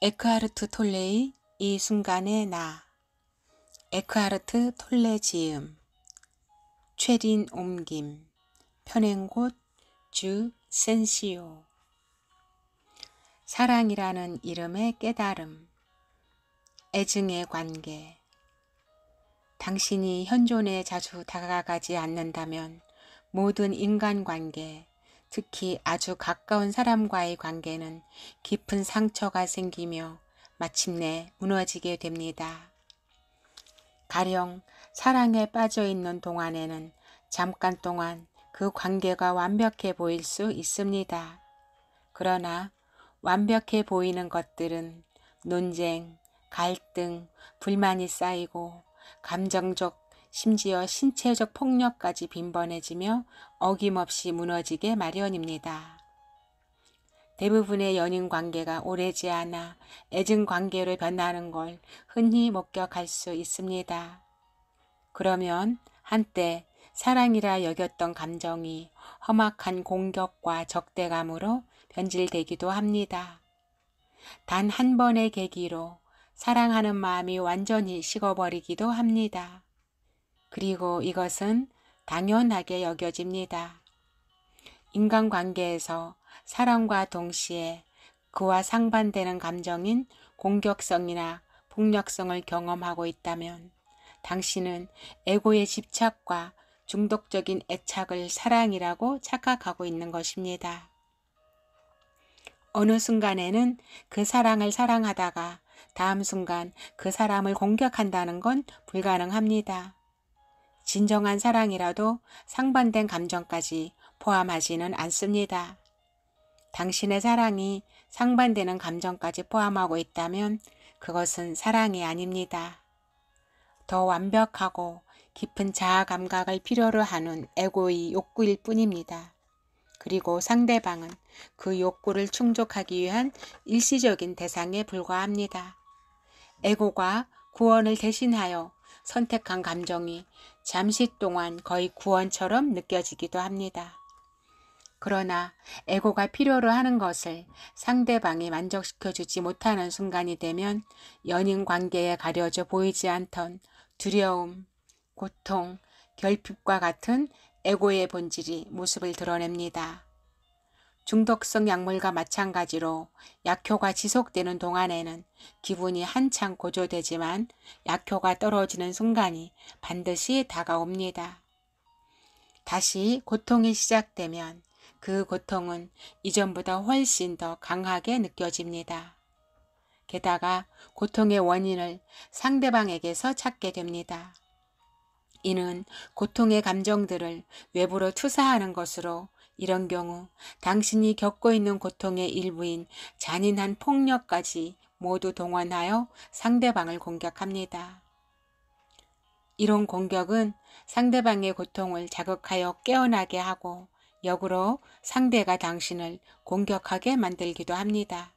에크하르트 톨레의 이 순간의 나. 에크하르트 톨레 지음. 최린 옮김. 편행곳 주 센시오. 사랑이라는 이름의 깨달음. 애증의 관계. 당신이 현존에 자주 다가가지 않는다면 모든 인간관계, 특히 아주 가까운 사람과의 관계는 깊은 상처가 생기며 마침내 무너지게 됩니다. 가령 사랑에 빠져있는 동안에는 잠깐 동안 그 관계가 완벽해 보일 수 있습니다. 그러나 완벽해 보이는 것들은 논쟁, 갈등, 불만이 쌓이고 감정적, 심지어 신체적 폭력까지 빈번해지며 어김없이 무너지게 마련입니다. 대부분의 연인 관계가 오래지 않아 애증 관계로 변하는 걸 흔히 목격할 수 있습니다. 그러면 한때 사랑이라 여겼던 감정이 험악한 공격과 적대감으로 변질되기도 합니다. 단 한 번의 계기로 사랑하는 마음이 완전히 식어버리기도 합니다. 그리고 이것은 당연하게 여겨집니다. 인간관계에서 사랑과 동시에 그와 상반되는 감정인 공격성이나 폭력성을 경험하고 있다면 당신은 에고의 집착과 중독적인 애착을 사랑이라고 착각하고 있는 것입니다. 어느 순간에는 그 사랑을 사랑하다가 다음 순간 그 사람을 공격한다는 건 불가능합니다. 진정한 사랑이라도 상반된 감정까지 포함하지는 않습니다. 당신의 사랑이 상반되는 감정까지 포함하고 있다면 그것은 사랑이 아닙니다. 더 완벽하고 깊은 자아 감각을 필요로 하는 에고의 욕구일 뿐입니다. 그리고 상대방은 그 욕구를 충족하기 위한 일시적인 대상에 불과합니다. 에고가 구원을 대신하여 선택한 감정이 잠시 동안 거의 구원처럼 느껴지기도 합니다. 그러나 에고가 필요로 하는 것을 상대방이 만족시켜주지 못하는 순간이 되면 연인 관계에 가려져 보이지 않던 두려움, 고통, 결핍과 같은 에고의 본질이 모습을 드러냅니다. 중독성 약물과 마찬가지로 약효가 지속되는 동안에는 기분이 한창 고조되지만 약효가 떨어지는 순간이 반드시 다가옵니다. 다시 고통이 시작되면 그 고통은 이전보다 훨씬 더 강하게 느껴집니다. 게다가 고통의 원인을 상대방에게서 찾게 됩니다. 이는 고통의 감정들을 외부로 투사하는 것으로 이런 경우 당신이 겪고 있는 고통의 일부인 잔인한 폭력까지 모두 동원하여 상대방을 공격합니다. 이런 공격은 상대방의 고통을 자극하여 깨어나게 하고 역으로 상대가 당신을 공격하게 만들기도 합니다.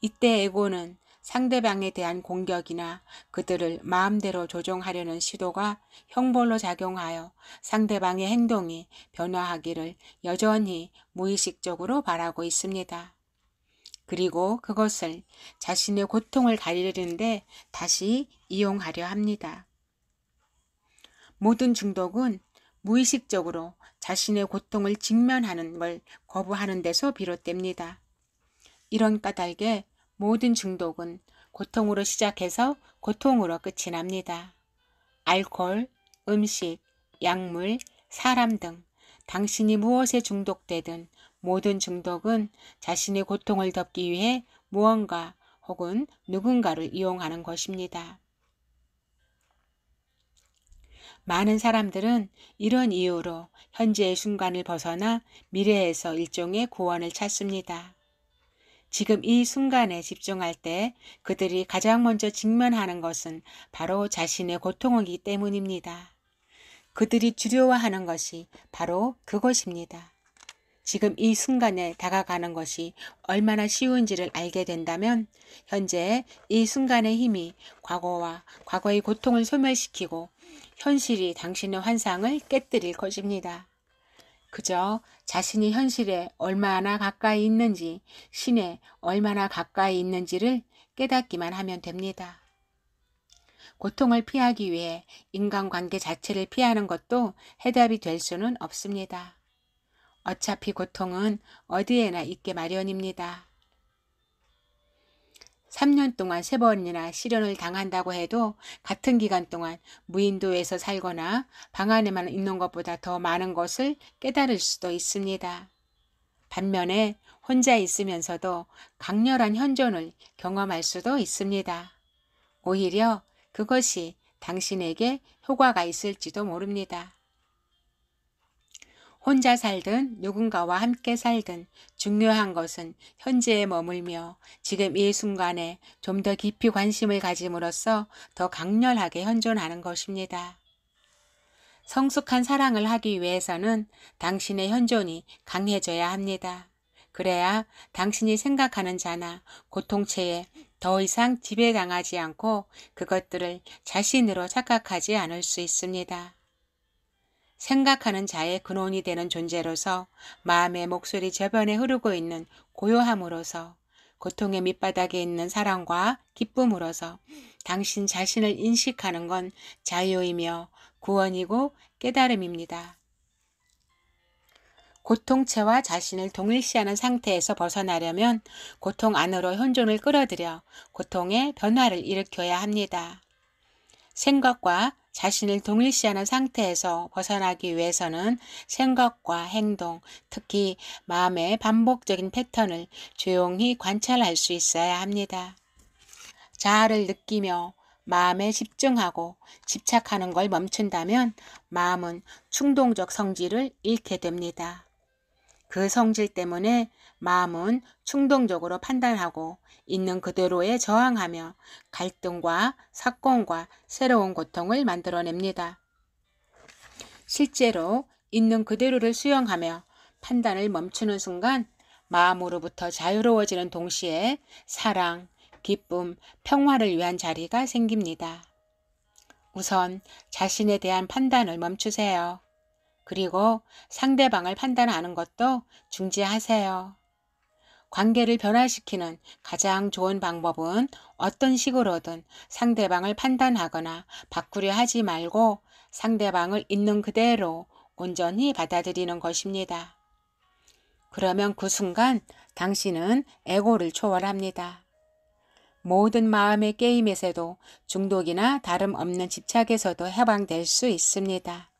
이때 에고는 상대방에 대한 공격이나 그들을 마음대로 조종하려는 시도가 형벌로 작용하여 상대방의 행동이 변화하기를 여전히 무의식적으로 바라고 있습니다. 그리고 그것을 자신의 고통을 가리는데 다시 이용하려 합니다. 모든 중독은 무의식적으로 자신의 고통을 직면하는 걸 거부하는 데서 비롯됩니다. 이런 까닭에 모든 중독은 고통으로 시작해서 고통으로 끝이 납니다. 알코올, 음식, 약물, 사람 등 당신이 무엇에 중독되든 모든 중독은 자신의 고통을 덮기 위해 무언가 혹은 누군가를 이용하는 것입니다. 많은 사람들은 이런 이유로 현재의 순간을 벗어나 미래에서 일종의 구원을 찾습니다. 지금 이 순간에 집중할 때 그들이 가장 먼저 직면하는 것은 바로 자신의 고통이기 때문입니다. 그들이 두려워하는 것이 바로 그것입니다. 지금 이 순간에 다가가는 것이 얼마나 쉬운지를 알게 된다면 현재 이 순간의 힘이 과거와 과거의 고통을 소멸시키고 현실이 당신의 환상을 깨뜨릴 것입니다. 그저 자신이 현실에 얼마나 가까이 있는지, 신에 얼마나 가까이 있는지를 깨닫기만 하면 됩니다. 고통을 피하기 위해 인간관계 자체를 피하는 것도 해답이 될 수는 없습니다. 어차피 고통은 어디에나 있게 마련입니다. 3년 동안 3번이나 실연을 당한다고 해도 같은 기간 동안 무인도에서 살거나 방 안에만 있는 것보다 더 많은 것을 깨달을 수도 있습니다. 반면에 혼자 있으면서도 강렬한 현존을 경험할 수도 있습니다. 오히려 그것이 당신에게 효과가 있을지도 모릅니다. 혼자 살든 누군가와 함께 살든 중요한 것은 현재에 머물며 지금 이 순간에 좀 더 깊이 관심을 가짐으로써 더 강렬하게 현존하는 것입니다. 성숙한 사랑을 하기 위해서는 당신의 현존이 강해져야 합니다. 그래야 당신이 생각하는 자나 고통체에 더 이상 지배당하지 않고 그것들을 자신으로 착각하지 않을 수 있습니다. 생각하는 자의 근원이 되는 존재로서 마음의 목소리 저변에 흐르고 있는 고요함으로서 고통의 밑바닥에 있는 사랑과 기쁨으로서 당신 자신을 인식하는 건 자유이며 구원이고 깨달음입니다. 고통체와 자신을 동일시하는 상태에서 벗어나려면 고통 안으로 현존을 끌어들여 고통의 변화를 일으켜야 합니다. 생각과 자신을 동일시하는 상태에서 벗어나기 위해서는 생각과 행동, 특히 마음의 반복적인 패턴을 조용히 관찰할 수 있어야 합니다. 자아를 느끼며 마음에 집중하고 집착하는 걸 멈춘다면 마음은 충동적 성질을 잃게 됩니다. 그 성질 때문에 마음은 충동적으로 판단하고 있는 그대로에 저항하며 갈등과 사건과 새로운 고통을 만들어냅니다. 실제로 있는 그대로를 수용하며 판단을 멈추는 순간 마음으로부터 자유로워지는 동시에 사랑, 기쁨, 평화를 위한 자리가 생깁니다. 우선 자신에 대한 판단을 멈추세요. 그리고 상대방을 판단하는 것도 중지하세요. 관계를 변화시키는 가장 좋은 방법은 어떤 식으로든 상대방을 판단하거나 바꾸려 하지 말고 상대방을 있는 그대로 온전히 받아들이는 것입니다. 그러면 그 순간 당신은 에고를 초월합니다. 모든 마음의 게임에서도 중독이나 다름없는 집착에서도 해방될 수 있습니다.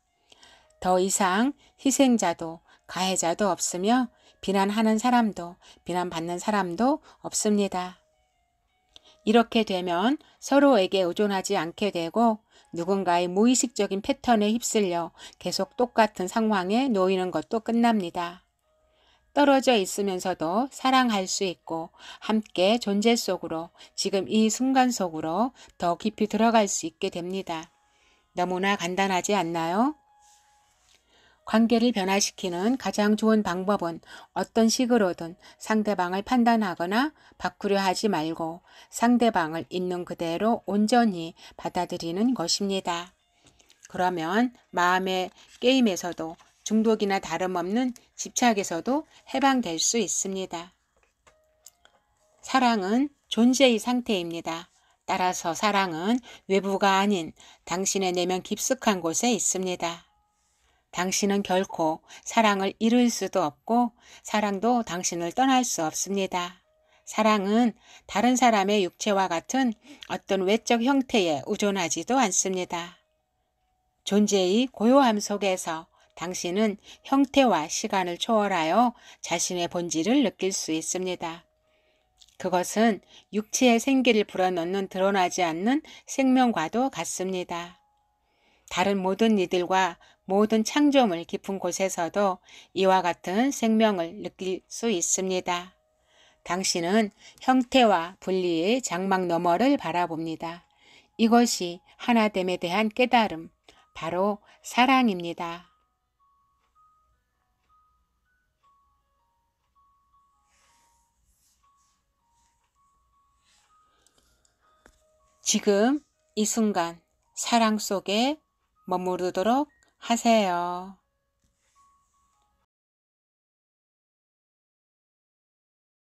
더 이상 희생자도 가해자도 없으며 비난하는 사람도 비난받는 사람도 없습니다. 이렇게 되면 서로에게 의존하지 않게 되고 누군가의 무의식적인 패턴에 휩쓸려 계속 똑같은 상황에 놓이는 것도 끝납니다. 떨어져 있으면서도 사랑할 수 있고 함께 존재 속으로 지금 이 순간 속으로 더 깊이 들어갈 수 있게 됩니다. 너무나 간단하지 않나요? 관계를 변화시키는 가장 좋은 방법은 어떤 식으로든 상대방을 판단하거나 바꾸려 하지 말고 상대방을 있는 그대로 온전히 받아들이는 것입니다. 그러면 마음의 게임에서도 중독이나 다름없는 집착에서도 해방될 수 있습니다. 사랑은 존재의 상태입니다. 따라서 사랑은 외부가 아닌 당신의 내면 깊숙한 곳에 있습니다. 당신은 결코 사랑을 잃을 수도 없고 사랑도 당신을 떠날 수 없습니다. 사랑은 다른 사람의 육체와 같은 어떤 외적 형태에 의존하지도 않습니다. 존재의 고요함 속에서 당신은 형태와 시간을 초월하여 자신의 본질을 느낄 수 있습니다. 그것은 육체의 생기를 불어넣는 드러나지 않는 생명과도 같습니다. 다른 모든 이들과 모든 창조물 깊은 곳에서도 이와 같은 생명을 느낄 수 있습니다. 당신은 형태와 분리의 장막 너머를 바라봅니다. 이것이 하나됨에 대한 깨달음, 바로 사랑입니다. 지금 이 순간 사랑 속에 머무르도록 하세요.